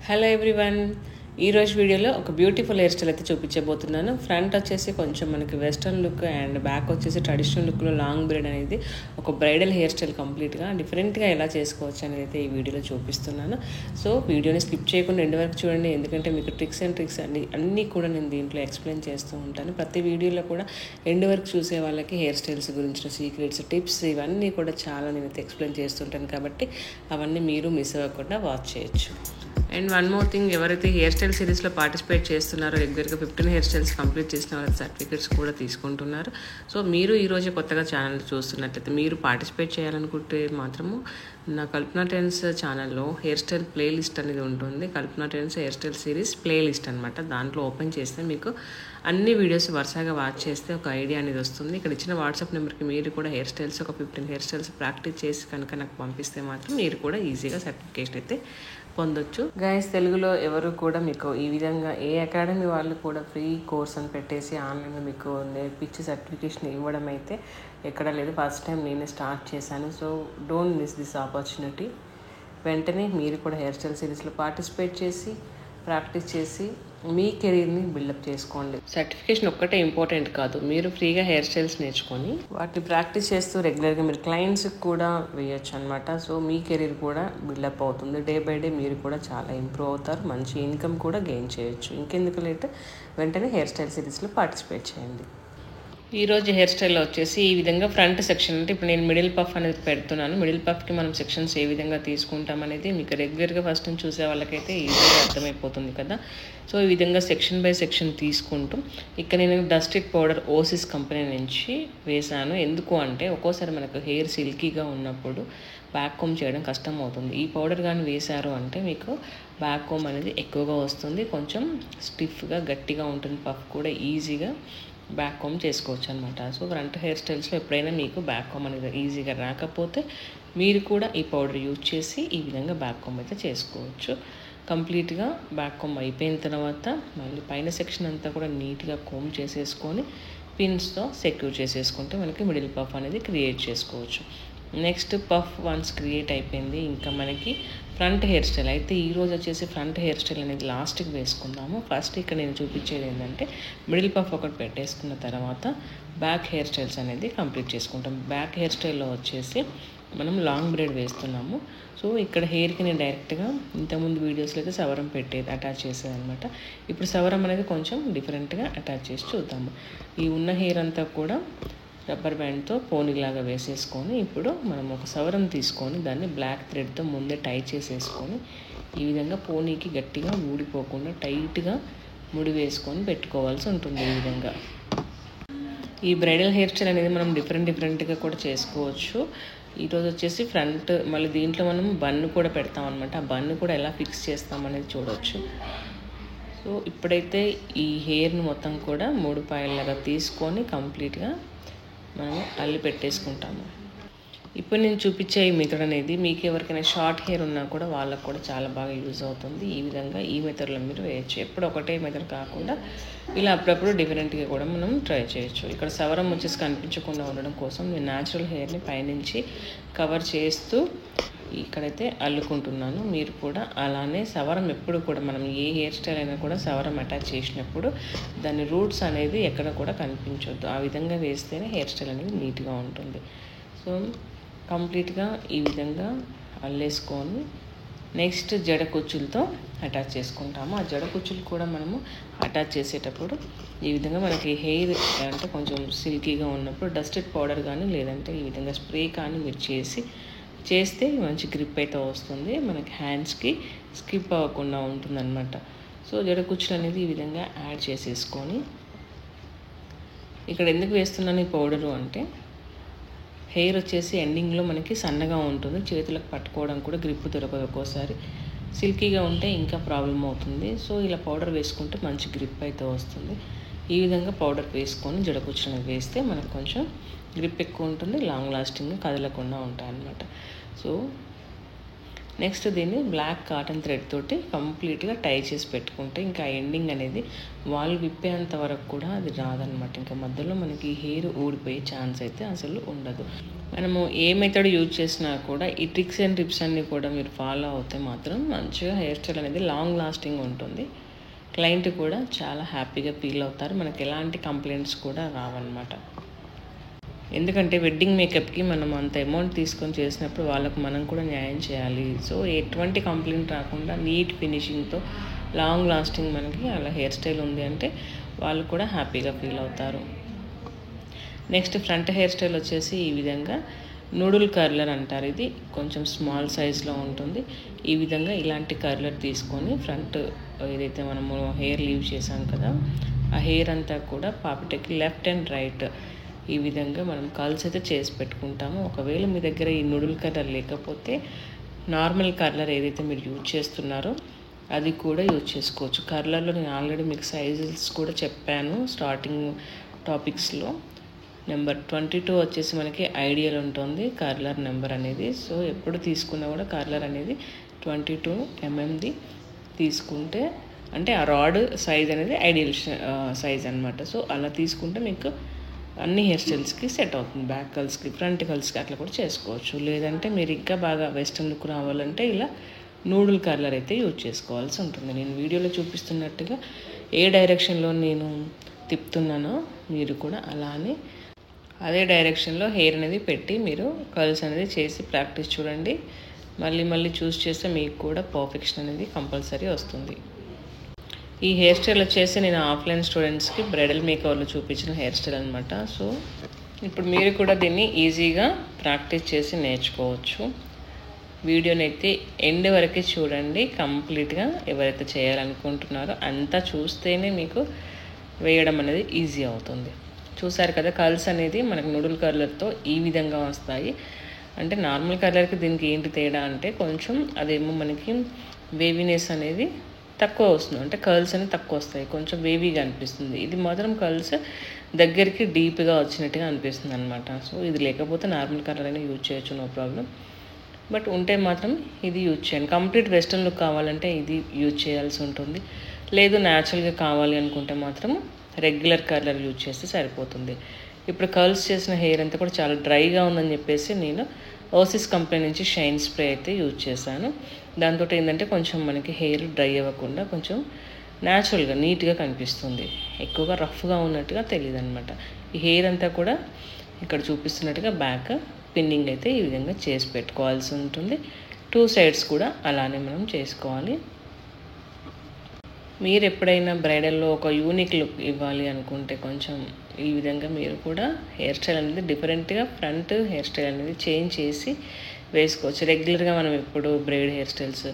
Hello everyone, ఈరోజు వీడియోలో ఒక బ్యూటిఫుల్ హెయిర్ స్టైల్ అయితే చూపించబోతున్నాను. ఫ్రంట్ వచ్చేసి కొంచెం మనకి వెస్ట్రన్ లుక్ అండ్ బ్యాక్ వచ్చేసి ట్రెడిషనల్ లుక్లో లాంగ్ బ్రేడ్ అనేది ఒక బ్రైడల్ హెయిర్ స్టైల్ కంప్లీట్గా డిఫరెంట్గా ఎలా చేసుకోవచ్చు అనేది అయితే ఈ వీడియోలో చూపిస్తున్నాను. సో వీడియోని స్కిప్ చేయకుండా ఎండ్ వరకు చూడండి, ఎందుకంటే మీకు ట్రిక్స్ అన్నీ కూడా నేను దీంట్లో ఎక్స్ప్లెయిన్ చేస్తూ ఉంటాను. ప్రతి వీడియోలో కూడా ఎండ్ వరకు చూసే వాళ్ళకి హెయిర్ స్టైల్స్ గురించిన సీక్రెట్స్, టిప్స్ ఇవన్నీ కూడా చాలా నేనైతే ఎక్స్ప్లెయిన్ చేస్తుంటాను, కాబట్టి అవన్నీ మీరు మిస్ అవ్వకుండా వాచ్ చేయొచ్చు. అండ్ వన్ మోర్ థింగ్, ఎవరైతే హెయిర్ స్టైల్ సిరీస్లో పార్టిసిపేట్ చేస్తున్నారో రెగ్యులర్గా 15 హెయిర్ స్టైల్స్ కంప్లీట్ చేసిన వాళ్ళకి సర్టిఫికేట్స్ కూడా తీసుకుంటున్నారు. సో మీరు ఈరోజు కొత్తగా ఛానల్ చూస్తున్నట్లయితే మీరు పార్టిసిపేట్ చేయాలనుకుంటే మాత్రము నా కల్పనా ట్రెండ్స్ ఛానల్లో హెయిర్ స్టైల్ ప్లేలిస్ట్ అనేది ఉంటుంది. Kalpana Trends hairstyle series playlist అనమాట. దాంట్లో ఓపెన్ చేస్తే మీకు అన్ని వీడియోస్ వరుసగా వాచ్ చేస్తే ఒక ఐడియా అనేది వస్తుంది. ఇక్కడ ఇచ్చిన వాట్సాప్ నెంబర్కి మీరు కూడా హెయిర్ స్టైల్స్ ఒక 15 హెయిర్ స్టైల్స్ ప్రాక్టీస్ చేసి కనుక నాకు పంపిస్తే మాత్రం మీరు కూడా ఈజీగా సర్టిఫికేషన్ అయితే పొందొచ్చు. గైస్, తెలుగులో ఎవరు కూడా మీకు ఈ విధంగా ఏ అకాడమీ వాళ్ళు కూడా ఫ్రీ కోర్స్ అని పెట్టేసి ఆన్లైన్లో మీకు నేర్పించి సర్టిఫికేషన్ ఇవ్వడం అయితే ఎక్కడా లేదు. ఫస్ట్ టైం నేనే స్టార్ట్ చేశాను. So don't miss this opportunity. వెంటనే మీరు కూడా హెయిర్ స్టైల్ సిరీస్లో పార్టిసిపేట్ చేసి ప్రాక్టీస్ చేసి మీ కెరీర్ని బిల్డప్ చేసుకోండి. సర్టిఫికేషన్ ఒక్కటే ఇంపార్టెంట్ కాదు, మీరు ఫ్రీగా హెయిర్ స్టైల్స్ నేర్చుకొని వాటిని ప్రాక్టీస్ చేస్తూ రెగ్యులర్గా మీరు క్లయింట్స్కి కూడా వేయచ్చు అనమాట. సో మీ కెరీర్ కూడా బిల్డప్ అవుతుంది. డే బై డే మీరు కూడా చాలా ఇంప్రూవ్ అవుతారు, మంచి ఇన్కమ్ కూడా గెయిన్ చేయొచ్చు. ఇంకెందుకు లేట్, వెంటనే హెయిర్ స్టైల్ సిరీస్లో పార్టిసిపేట్ చేయండి. ఈరోజు హెయిర్ స్టైల్లో వచ్చేసి ఈ విధంగా ఫ్రంట్ సెక్షన్, అంటే ఇప్పుడు నేను మిడిల్ పఫ్ అనేది పెడుతున్నాను. మిడిల్ పఫ్కి మనం సెక్షన్స్ ఏ విధంగా తీసుకుంటాం అనేది మీకు రెగ్యులర్గా ఫస్ట్ నుంచి చూసే వాళ్ళకైతే ఈజీగా అర్థమైపోతుంది కదా. సో ఈ విధంగా సెక్షన్ బై సెక్షన్ తీసుకుంటూ ఇక్కడ నేను డస్టిక్ పౌడర్ ఓసిస్ కంపెనీ నుంచి వేశాను. ఎందుకు అంటే ఒక్కోసారి మనకు హెయిర్ సిల్కీగా ఉన్నప్పుడు బ్యాక్ కోమ్ చేయడం కష్టం అవుతుంది. ఈ పౌడర్ కానీ వేశారు అంటే మీకు బ్యాక్ కోమ్ అనేది ఎక్కువగా వస్తుంది, కొంచెం స్టిఫ్గా గట్టిగా ఉంటుంది, పఫ్ కూడా ఈజీగా బ్యాక్ కోమ్ చేసుకోవచ్చు అనమాట. సో ఫ్రంట్ హెయిర్ స్టైల్స్లో ఎప్పుడైనా మీకు బ్యాక్ కోమ్ అనేది ఈజీగా రాకపోతే మీరు కూడా ఈ పౌడర్ యూజ్ చేసి ఈ విధంగా బ్యాక్ కోమ్ అయితే చేసుకోవచ్చు. కంప్లీట్గా బ్యాక్ కోమ్ అయిపోయిన తర్వాత మళ్ళీ పైన సెక్షన్ అంతా కూడా నీట్గా కోమ్ చేసేసుకొని పిన్స్తో సెక్యూర్ చేసేసుకుంటే మనకి మిడిల్ పఫ్ అనేది క్రియేట్ చేసుకోవచ్చు. నెక్స్ట్ పఫ్ వన్స్ క్రియేట్ అయిపోయింది, ఇంకా మనకి ఫ్రంట్ హెయిర్ స్టైల్ అయితే ఈరోజు వచ్చేసి ఫ్రంట్ హెయిర్ స్టైల్ అనేది లాస్ట్కి వేసుకుందాము. ఫస్ట్ ఇక్కడ నేను చూపించేది ఏంటంటే మిడిల్ పఫ్ ఒకటి పెట్టేసుకున్న తర్వాత బ్యాక్ హెయిర్ స్టైల్స్ అనేది కంప్లీట్ చేసుకుంటాం. బ్యాక్ హెయిర్ స్టైల్లో వచ్చేసి మనం లాంగ్ బ్రేడ్ వేస్తున్నాము. సో ఇక్కడ హెయిర్కి నేను డైరెక్ట్గా ఇంతకుముందు వీడియోస్లో అయితే సవరం పెట్టేది, అటాచ్ చేసేది అనమాట. ఇప్పుడు సవరం అనేది కొంచెం డిఫరెంట్గా అటాచ్ చేసి చూద్దాము. ఈ ఉన్న హెయిర్ అంతా కూడా రబ్బర్ బ్యాండ్తో పోనీలాగా వేసేసుకొని ఇప్పుడు మనం ఒక సవరం తీసుకొని దాన్ని బ్లాక్ థ్రెడ్తో ముందే టై చేసేసుకొని ఈ విధంగా పోనీకి గట్టిగా ఊడిపోకుండా టైట్గా ముడి వేసుకొని పెట్టుకోవాల్సి ఉంటుంది. ఈ విధంగా ఈ బ్రైడల్ హెయిర్ స్టైల్ అనేది మనం డిఫరెంట్గా కూడా చేసుకోవచ్చు. ఈరోజు వచ్చేసి ఫ్రంట్, మళ్ళీ దీంట్లో మనం బన్ను కూడా పెడతాం అనమాట. ఆ బన్ను కూడా ఎలా ఫిక్స్ చేస్తాం అనేది చూడవచ్చు. సో ఇప్పుడైతే ఈ హెయిర్ని మొత్తం కూడా 3 పాయల్లాగా తీసుకొని కంప్లీట్గా మనము అల్లి పెట్టేసుకుంటాము. ఇప్పుడు నేను చూపించే ఈ మెథడ్ అనేది మీకు ఎవరికైనా షార్ట్ హెయిర్ ఉన్నా కూడా వాళ్ళకు కూడా చాలా బాగా యూజ్ అవుతుంది. ఈ విధంగా ఈ మెథడ్లో మీరు వేయచ్చు. ఎప్పుడు ఒకటే మెథడ్ కాకుండా ఇలా అప్పుడప్పుడు డిఫరెంట్గా కూడా మనం ట్రై చేయొచ్చు. ఇక్కడ సవరం వచ్చేసి కనిపించకుండా ఉండడం కోసం నేను న్యాచురల్ హెయిర్ని పైనుంచి కవర్ చేస్తూ ఇక్కడైతే అల్లుకుంటున్నాను. మీరు కూడా అలానే సవరం ఎప్పుడు కూడా మనం ఏ హెయిర్ స్టైల్ అయినా కూడా సవరం అటాచ్ చేసినప్పుడు దాని రూట్స్ అనేది ఎక్కడ కూడా కనిపించొద్దు. ఆ విధంగా వేస్తేనే హెయిర్ స్టైల్ అనేది నీట్గా ఉంటుంది. సో కంప్లీట్గా ఈ విధంగా అల్లేసుకొని నెక్స్ట్ జడ కుచ్చులతో అటాచ్ చేసుకుంటాము. ఆ జడ కుచ్చులు కూడా మనము అటాచ్ చేసేటప్పుడు ఈ విధంగా మనకి హెయిర్ అంటే కొంచెం సిల్కీగా ఉన్నప్పుడు డస్టెడ్ పౌడర్ కానీ లేదంటే ఈ విధంగా స్ప్రే కానీ మీరు చేస్తే మంచి గ్రిప్ అయితే వస్తుంది, మనకి హ్యాండ్స్కి స్కిప్ అవ్వకుండా ఉంటుందన్నమాట. సో జడ కుచ్చులు అనేది ఈ విధంగా యాడ్ చేసేసుకొని ఇక్కడ ఎందుకు వేస్తున్నాను ఈ పౌడరు అంటే హెయిర్ వచ్చేసి ఎండింగ్లో మనకి సన్నగా ఉంటుంది, చేతులకు పట్టుకోవడం కూడా గ్రిప్ దొరకదు, ఒక్కోసారి సిల్కీగా ఉంటే ఇంకా ప్రాబ్లం అవుతుంది. సో ఇలా పౌడర్ వేసుకుంటే మంచి గ్రిప్ అయితే వస్తుంది. ఈ విధంగా పౌడర్ వేసుకొని జడ కుచ్చులను వేస్తే మనకు కొంచెం గ్రిప్ ఎక్కువ ఉంటుంది, లాంగ్ లాస్టింగ్గా కదలకుండా ఉంటాయి అన్నమాట. సో నెక్స్ట్ దీన్ని బ్లాక్ కాటన్ థ్రెడ్ తోటి కంప్లీట్గా టై చేసి పెట్టుకుంటే ఇంకా ఎండింగ్ అనేది వాళ్ళు విప్పేంత వరకు కూడా అది రాదనమాట. ఇంకా మధ్యలో మనకి హెయిర్ ఊడిపోయే ఛాన్స్ అయితే అసలు ఉండదు. మనము ఏ మెథడ్ యూజ్ చేసినా కూడా ఈ ట్రిక్స్ అండ్ టిప్స్ అన్నీ కూడా మీరు ఫాలో అవుతే మాత్రం మంచిగా హెయిర్ స్టైల్ అనేది లాంగ్ లాస్టింగ్ ఉంటుంది. క్లయింట్ కూడా చాలా హ్యాపీగా ఫీల్ అవుతారు. మనకి ఎలాంటి కంప్లైంట్స్ కూడా రావన్నమాట. ఎందుకంటే వెడ్డింగ్ మేకప్కి మనం అంత అమౌంట్ తీసుకొని చేసినప్పుడు వాళ్ళకు మనం కూడా న్యాయం చేయాలి. సో ఎటువంటి కంప్లైంట్ రాకుండా నీట్ ఫినిషింగ్తో లాంగ్ లాస్టింగ్ మనకి అలా హెయిర్ స్టైల్ ఉంది అంటే వాళ్ళు కూడా హ్యాపీగా ఫీల్ అవుతారు. నెక్స్ట్ ఫ్రంట్ హెయిర్ స్టైల్ వచ్చేసి ఈ విధంగా నూడుల్ కర్లర్ అంటారు. ఇది కొంచెం స్మాల్ సైజ్లో ఉంటుంది. ఈ విధంగా ఇలాంటి కర్లర్ తీసుకొని ఫ్రంట్ ఏదైతే మనము హెయిర్ లీవ్ చేసాం కదా ఆ హెయిర్ అంతా కూడా పాపిటకి లెఫ్ట్ అండ్ రైట్ ఈ విధంగా మనం కర్ల్స్ అయితే చేసి పెట్టుకుంటాము. ఒకవేళ మీ దగ్గర ఈ నూడుల్ కర్లర్ లేకపోతే నార్మల్ కర్లర్ ఏదైతే మీరు యూజ్ చేస్తున్నారో అది కూడా యూజ్ చేసుకోవచ్చు. కర్లర్లో నేను ఆల్రెడీ మీకు సైజెస్ కూడా చెప్పాను స్టార్టింగ్ టాపిక్స్లో. నెంబర్ 22 వచ్చేసి మనకి ఐడియల్ ఉంటుంది కర్లర్ నెంబర్ అనేది. సో ఎప్పుడు తీసుకున్నా కూడా కర్లర్ అనేది 22 mm తీసుకుంటే అంటే ఆ రాడ్ సైజ్ అనేది ఐడియల్ సైజ్ అనమాట. సో అలా తీసుకుంటే మీకు అన్ని హెయిర్ స్టైల్స్కి సెట్ అవుతుంది. బ్యాక్ కర్ల్స్కి ఫ్రంట్ కర్ల్స్కి అట్లా కూడా చేసుకోవచ్చు. లేదంటే మీరు ఇంకా బాగా వెస్ట్రన్ లుక్ రావాలంటే ఇలా నూడుల్ కర్లర్ అయితే యూజ్ చేసుకోవాల్సి ఉంటుంది. నేను వీడియోలో చూపిస్తున్నట్టుగా ఏ డైరెక్షన్లో నేను తిప్పుతున్నానో మీరు కూడా అలానే అదే డైరెక్షన్లో హెయిర్ అనేది పెట్టి మీరు కర్ల్స్ అనేది చేసి ప్రాక్టీస్ చూడండి. మళ్ళీ మళ్ళీ చూస్ చేస్తే మీకు కూడా పర్ఫెక్షన్ అనేది కంపల్సరీ వస్తుంది. ఈ హెయిర్ స్టైల్ వచ్చేసి నేను ఆఫ్లైన్ స్టూడెంట్స్కి బ్రైడల్ మేకవర్లో చూపించిన హెయిర్ స్టైల్ అనమాట. సో ఇప్పుడు మీరు కూడా దీన్ని ఈజీగా ప్రాక్టీస్ చేసి నేర్చుకోవచ్చు. వీడియోని అయితే ఎండ్ వరకు చూడండి కంప్లీట్గా. ఎవరైతే చేయాలనుకుంటున్నారో అంతా చూస్తేనే మీకు వేయడం అనేది ఈజీ అవుతుంది. చూసారు కదా కర్ల్స్ అనేది మనకు నూడుల్ కర్లర్తో ఈ విధంగా వస్తాయి. అంటే నార్మల్ కర్లర్కి దీనికి ఏంటి తేడా అంటే కొంచెం అదేమో మనకి వేవీనెస్ అనేది తక్కువ వస్తుంది. అంటే కర్ల్స్ అనేది తక్కువ వస్తాయి, కొంచెం వేవీగా అనిపిస్తుంది. ఇది మాత్రం కర్ల్స్ దగ్గరికి డీప్గా వచ్చినట్టుగా అనిపిస్తుంది అనమాట. సో ఇది లేకపోతే నార్మల్ కలర్ అయినా యూజ్ చేయొచ్చు, నో ప్రాబ్లం. బట్ ఉంటే మాత్రం ఇది యూజ్ చేయండి. కంప్లీట్ వెస్ట్రన్ లుక్ కావాలంటే ఇది యూజ్ చేయాల్సి ఉంటుంది. లేదు న్యాచురల్గా కావాలి అనుకుంటే మాత్రం రెగ్యులర్ కర్లర్ యూజ్ చేస్తే సరిపోతుంది. ఇప్పుడు కర్ల్స్ చేసిన హెయిర్ అంతా కూడా చాలా డ్రైగా ఉందని చెప్పేసి నేను ఓసిస్ కంపెనీ నుంచి షైన్ స్ప్రే అయితే యూజ్ చేశాను. దాంతో ఏంటంటే కొంచెం మనకి హెయిర్ డ్రై అవ్వకుండా కొంచెం న్యాచురల్గా నీట్గా కనిపిస్తుంది. ఎక్కువగా రఫ్గా ఉన్నట్టుగా తెలియదు అనమాట. ఈ హెయిర్ అంతా కూడా ఇక్కడ చూపిస్తున్నట్టుగా బ్యాక్ పిన్నింగ్ అయితే ఈ విధంగా చేసి పెట్టుకోవాల్సి ఉంటుంది. 2 సైడ్స్ కూడా అలానే మనం చేసుకోవాలి. మీరు ఎప్పుడైనా బ్రైడల్లో ఒక యూనిక్ లుక్ ఇవ్వాలి అనుకుంటే కొంచెం ఈ విధంగా మీరు కూడా హెయిర్ స్టైల్ అనేది డిఫరెంట్గా ఫ్రంట్ హెయిర్ స్టైల్ అనేది చేంజ్ చేసి వేసుకోవచ్చు. రెగ్యులర్గా మనం ఎప్పుడు బ్రైడ్ హెయిర్ స్టైల్స్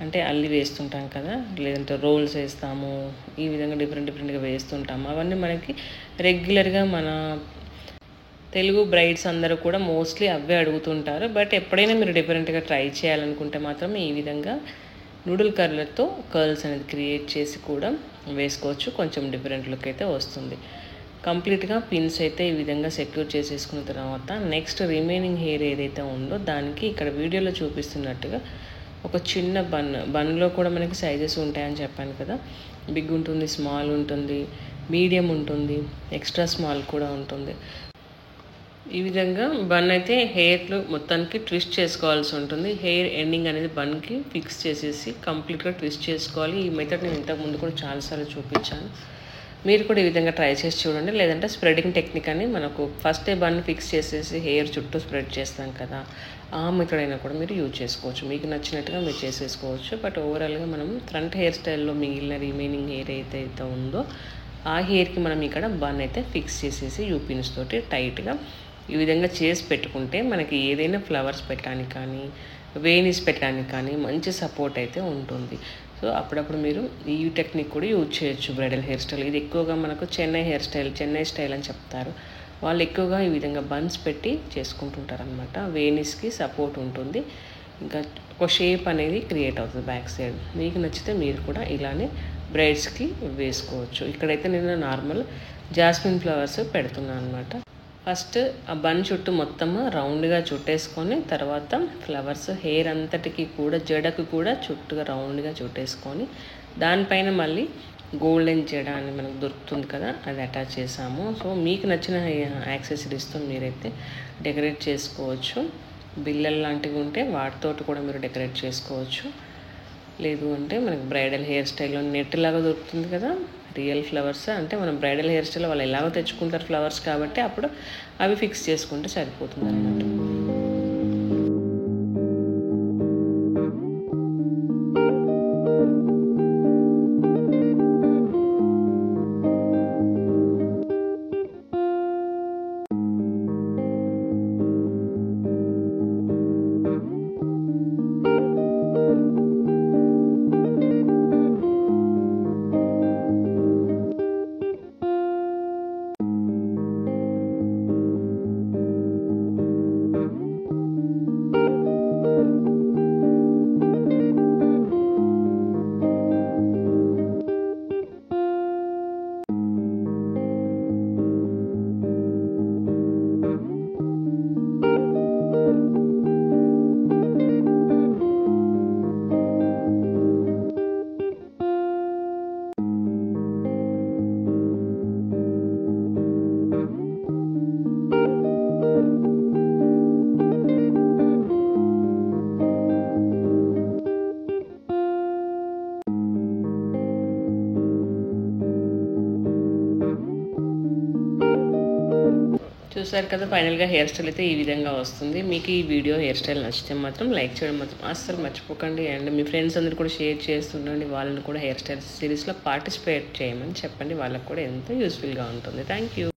అంటే అల్లి వేస్తుంటాం కదా, లేదంటే రోల్స్ వేస్తాము, ఈ విధంగా డిఫరెంట్గా వేస్తుంటాము. అవన్నీ మనకి రెగ్యులర్గా మన తెలుగు బ్రైడ్స్ అందరూ కూడా మోస్ట్లీ అవే అడుగుతుంటారు. బట్ ఎప్పుడైనా మీరు డిఫరెంట్గా ట్రై చేయాలనుకుంటే మాత్రం ఈ విధంగా నూడుల్ కర్లర్తో కర్ల్స్ అనేది క్రియేట్ చేసి కూడా వేసుకోవచ్చు. కొంచెం డిఫరెంట్ లుక్ అయితే వస్తుంది. కంప్లీట్గా పిన్స్ అయితే ఈ విధంగా సెక్యూర్ చేసేసుకున్న తర్వాత నెక్స్ట్ రిమైనింగ్ హెయిర్ ఏదైతే ఉందో దానికి ఇక్కడ వీడియోలో చూపిస్తున్నట్టుగా ఒక చిన్న బన్లో కూడా మనకి సైజెస్ ఉంటాయని చెప్పాను కదా. బిగ్ ఉంటుంది, స్మాల్ ఉంటుంది, మీడియం ఉంటుంది, ఎక్స్ట్రా స్మాల్ కూడా ఉంటుంది. ఈ విధంగా బన్ అయితే హెయిర్లో మొత్తానికి ట్విస్ట్ చేసుకోవాల్సి ఉంటుంది. హెయిర్ ఎండింగ్ అనేది బన్కి ఫిక్స్ చేసేసి కంప్లీట్గా ట్విస్ట్ చేసుకోవాలి. ఈ మెథడ్ నేను ఇంతకుముందు కూడా చాలాసార్లు చూపించాను. మీరు కూడా ఈ విధంగా ట్రై చేసి చూడండి. లేదంటే స్ప్రెడింగ్ టెక్నిక్ అని మనకు ఫస్ట్ బన్ ఫిక్స్ చేసేసి హెయిర్ చుట్టూ స్ప్రెడ్ చేస్తాం కదా, ఆ మెథడ్ అయినా కూడా మీరు యూజ్ చేసుకోవచ్చు. మీకు నచ్చినట్టుగా మీరు చేసేసుకోవచ్చు. బట్ ఓవరాల్గా మనం ఫ్రంట్ హెయిర్ స్టైల్లో మిగిలిన రిమైనింగ్ హెయిర్ అయితే ఉందో ఆ హెయిర్కి మనం ఇక్కడ బన్ అయితే ఫిక్స్ చేసేసి యూపిన్స్ తోటి టైట్గా ఈ విధంగా చేసి పెట్టుకుంటే మనకి ఏదైనా ఫ్లవర్స్ పెట్టడానికి కానీ వేనీస్ పెట్టడానికి కానీ మంచి సపోర్ట్ అయితే ఉంటుంది. సో అప్పుడప్పుడు మీరు ఈ టెక్నిక్ కూడా యూజ్ చేయొచ్చు బ్రైడల్ హెయిర్ స్టైల్. ఇది ఎక్కువగా మనకు చెన్నై స్టైల్ అని చెప్తారు. వాళ్ళు ఎక్కువగా ఈ విధంగా బన్స్ పెట్టి చేసుకుంటుంటారు అనమాట. వేనీస్కి సపోర్ట్ ఉంటుంది, ఇంకా ఒక షేప్ అనేది క్రియేట్ అవుతుంది బ్యాక్ సైడ్. మీకు నచ్చితే మీరు కూడా ఇలానే బ్రైడ్స్కి వేసుకోవచ్చు. ఇక్కడైతే నేను నార్మల్ జాస్మిన్ ఫ్లవర్స్ పెడుతున్నాను అనమాట. ఫస్ట్ ఆ బన్ చుట్టూ మొత్తము రౌండ్గా చుట్టేసుకొని తర్వాత ఫ్లవర్స్ హెయిర్ అంతటికి కూడా జడకు కూడా చుట్టుగా రౌండ్గా చుట్టేసుకొని దానిపైన మళ్ళీ గోల్డెన్ జడ అని మనకు దొరుకుతుంది కదా, అది అటాచ్ చేసాము. సో మీకు నచ్చిన యాక్సెసరీస్తో మీరైతే డెకరేట్ చేసుకోవచ్చు. బిల్లలు లాంటివి ఉంటే వాటితోటి కూడా మీరు డెకరేట్ చేసుకోవచ్చు. లేదు అంటే మనకి బ్రైడల్ హెయిర్ స్టైల్లో నెట్ లాగా దొరుకుతుంది కదా, రియల్ ఫ్లవర్స్. అంటే మనం బ్రైడల్ హెయిర్ స్టైల్ వాళ్ళు ఎలాగో తెచ్చుకుంటారు ఫ్లవర్స్ కాబట్టి అప్పుడు అవి ఫిక్స్ చేసుకుంటే సరిపోతుంది అన్నమాట. చూసారు కదా, ఫైనల్గా హెయిర్ స్టైల్ అయితే ఈ విధంగా వస్తుంది. మీకు ఈ వీడియో హెయిర్ స్టైల్ నచ్చితే మాత్రం లైక్ చేయడం మాత్రం అస్సలు మర్చిపోకండి. అండ్ మీ ఫ్రెండ్స్ అందరూ కూడా షేర్ చేస్తుండండి. వాళ్ళని కూడా హెయిర్ స్టైల్ సిరీస్లో పార్టిసిపేట్ చేయమని చెప్పండి. వాళ్ళకి కూడా ఎంతో యూస్ఫుల్గా ఉంటుంది. Thank you.